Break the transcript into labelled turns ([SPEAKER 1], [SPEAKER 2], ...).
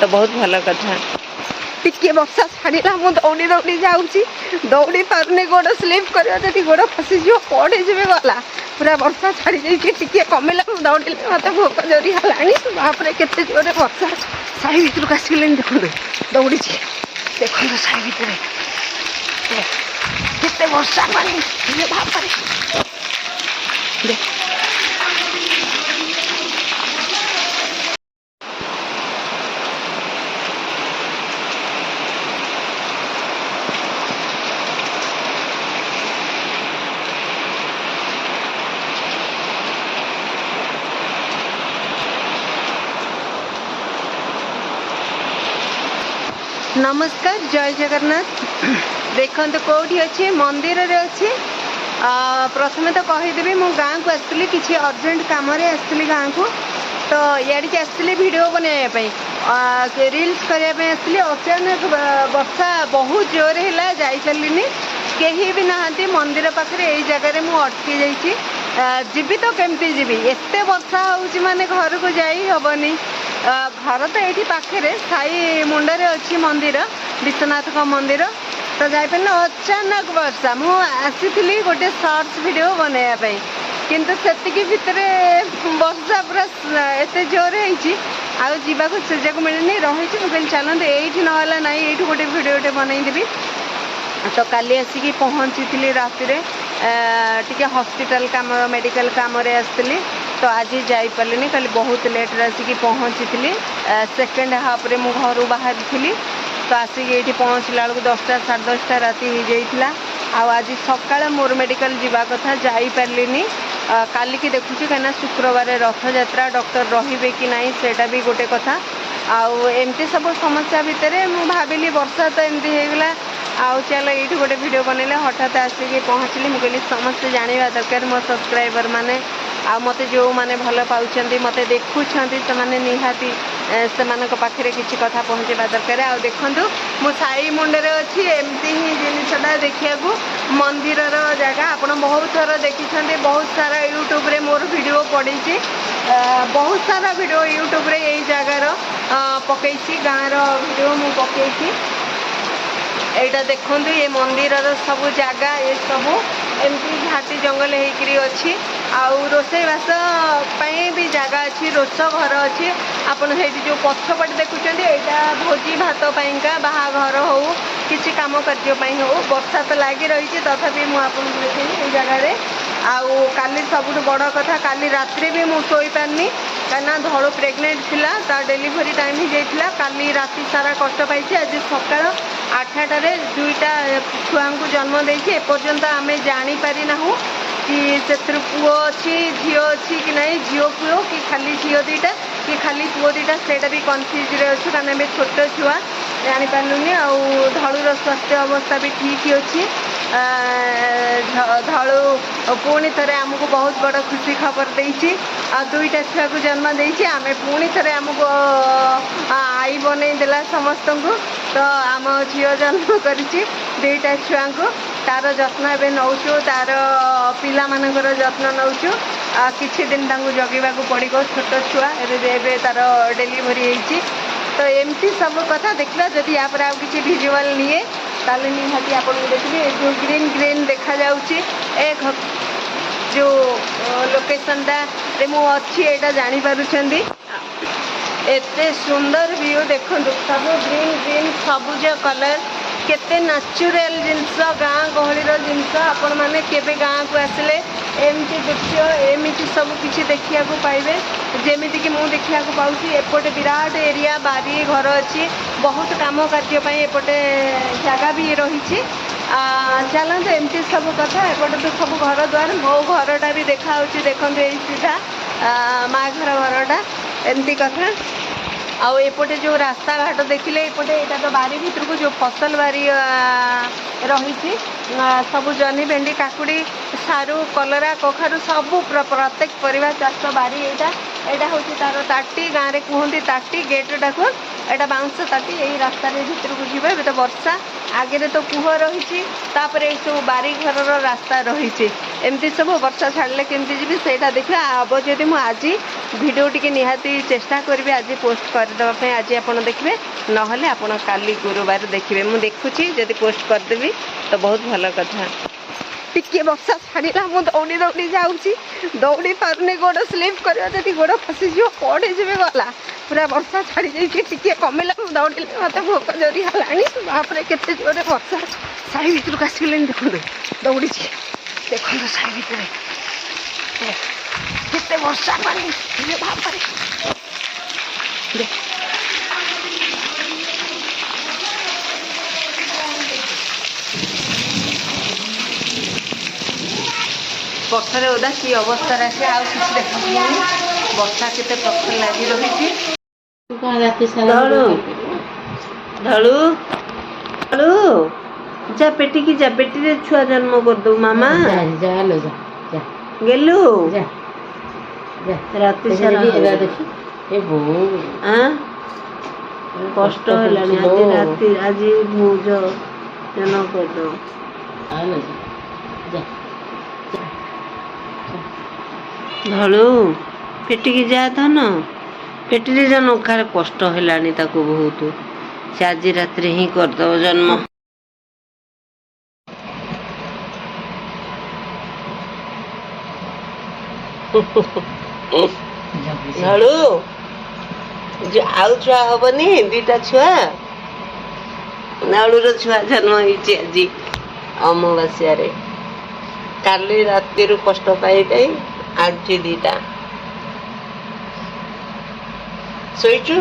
[SPEAKER 1] तो बहुत भल कथा टिके वर्षा छाड़ा मु दौड़ी दौड़ी जाऊँगी दौड़ी पारे गोड़ स्लीप कर गोड़ फसीज पड़े जी गला पूरा वर्षा छाड़ी जाइए कमिला दौड़े मत भोक जोरी है केते जोरे वर्षा साई भितर को आसगले देखो दौड़ी देखो साई भितर केते वर्षा पानी बाप नमस्कार जय जगन्नाथ देखो कौटी अच्छे मंदिर रे अच्छे प्रथमे तो कहीदेवी मु गाँव को आसली किसी अर्जेंट कम आसली गाँव को तो याड़ी आसली वीडियो बनाई रील्स करने आसली अचानक वर्षा बहुत जोर है जापारे कहीं भी नहांती मंदिर पाखे यही जगह मु अटकी जाइए जीवी तो केमती जीवी एत वर्षा हो माने घर को जाई हबनी घर तो ये पाखे साई मुंडे अच्छी मंदिर विश्वनाथ का मंदिर तो जापारे अचानक वर्षा मुझी गोटे शॉर्ट्स वीडियो बनवाई किंतु से भितर वर्षा पूरा एत जोर होगा सुजोग मिलनी रही मुझे चलते ये नाला ना ये गोटे वीडियोटे बनईदेवी तो काली आसिकी पहुँची राति टी हॉस्पिटल काम मेडिकल कम आसती तो आज जापारे कल बहुत लेट आसिकी पहुँची सेकेंड हाफ रे मु घर बाहर थी तो आसिक ये पहुँचला बेलू 10टा 10:30 राति हो जाइला आज सकाळ मोर मेडिकल जीवा कथा जापारे काली की देखुची कहीं शुक्रवार रथ यात्रा डॉक्टर रहिबे कि नहीं सेटा भी गोटे कथा आउ एमती सब समस्या भितर मु भाविली वर्षा तो एमती होगला आउ चलो ये गोटे वीडियो बनैले हठात आसिक पहुँचली मुझे समस्ते जानवा दरकार मो सब्सक्राइबर माने आ मते जो माने भल पाउछंती मते देखुछंती से माने निहाती से मानक पाखरे किछि कथा पहुँचवा दरकार आ देखंतु मु साई मुंडे अच्छी एमती ही जिनसटा देखिया को मंदिर जगह आपन बहुत थर देखिछंती बहुत सारा यूट्यूब रे मोर वीडियो पड़ी बहुत सारा वीडियो यूट्यूब रे यही जगार पकईछि गाँव वीडियो मु पकईछि एटा देखो ये मंदिर सब जगह ये सब एमती घाटी जंगल होकरी अच्छी आउ रोषेईवास भी जगह अच्छी रोष घर अच्छी आपड़ से जो पछपटे देखुं यहाँ भोजी भात पाइंका बाहाघर हो किसी कम कार्य हो वर्षा तो लगी रही तथापि मुझे देखी जगह आउ काली सबुठ बड़ कथा काली रात्रि भी मु सोई पारनी कहीं धड़ू प्रेग्नेंट थिला ता डिलीवरी टाइम ही जाइथिला काली राति सारा कष्ट पाई आज सकाळ 8टारे 2टा छुआ को जन्म देछि एपर्यंत आमे जानी पारि नाहु कि से पुओ अच्छी झील अच्छी कि नहीं झील पुओ कि खाली झील 2टा कि खाली पुओ 2टा सेटा भी कन्फ्यूज रे अछि कारण आमे छोट छुआ जानी पारलुनी आउ धड़ूर स्वास्थ्य अवस्था भी ठीक अच्छी धड़ू पुणी थे आमको बहुत बड़ खुशी खबर देती आ 2टा छुआ को जन्म देती आम पुणी थे आमको आई बन देला समस्त को तो आम झील जन्म कर 2टा छुआ को तार जत्न ए नौचु तार पिला मानकर जत्न नौचु किछि दिन जगेवा पड़ो छोट छुआ एवं तार डेलीवरी होती तो एमती सब कथा देखला जदि या पर आउ किछि विजुअल निए ताले निहाती आपन देखिए जो ग्रीन ग्रीन देखा जाउची एक जो लोकेशनटा रे मु अच्छी एटा जानी पारुछंदी एते सुंदर व्यू देखो सब ग्रीन ग्रीन सबुज कलर केते नेचुरल जिनस गाँ गहलीर जिनस आपण माने केबे गाँ को आसले एमती दृश्य एमती सब किछि देखिया को पाइबे जेमिति कि मु देखिया को पाउची एपटे विराट एरिया बारी घर अच्छी बहुत काम कार्य पई एपटे जगह भी रही चलते एमती सब कथा एपटे तो सब घर द्वार मो घरटा भी देखा देखो यही सीधा माँ घर घरटा एमती कथा आउ एपटे जो रास्ता घाट देखिले एपटे यहाँ तो बारी भीतर को जो फसल बारी रही सब जनी भेंडी काकुड़ी सारू कलरा कखारू सबू प्रत्येक परिवार चाष बारी यहाँ हूँ तार ताटी गाँव में कहते ताटी गेट टाक एटा बाउंस ताटी यही रास्ता भितर को जीव ए तो वर्षा आगे तो कुह रही सब बारी घर रास्ता रही एमती सब वर्षा छाड़े केमती जी से देखिए अब जब मुझे आज भिडियो टी निहाती चेष्टा करी आज पोस्ट करदेवाई आज आप देखिए नहले आप काली गुरुवार देखिए मुझे देखुची जब पोस्ट करदेवी तो बहुत भल कथा टिके वर्षा छाड़ा मुझे दौड़ी दौड़ी जाऊँगी दौड़ी पारे गोड़ स्लीप कर गोड़ फसीज पड़े जी गला पूरा वर्षा छाड़ी जाइए कमिला दौड़े मत भोक जोरी है केते जोरे वर्षा साड़ी भितर को आसगले देखो दौड़ी देखो साड़ी भितर केते वर्षा पानी वर्षा ओदा कि अवस्था रखे आ किसी देखा वर्षा केते प्रखर लगी रही धड़ू धड़ू धड़ू जा पेटी की जा पेटी रे छुआ जन्म कर दो मामा गेलु राति सारा कष्ट हेलानी आज राति आज भूज जन्म कर दो धड़ू पेटी की जा धन पेटी जन कार कष्ट हेलानी ताको बहुत से आज रात ही करदब जन्म धड़ू आउ छुआ हबनी दीटा छुआ नाड़ूर छुआ जन्म होती आज अमावास्या काली राति कष्ट पाई आज दीटा सोचु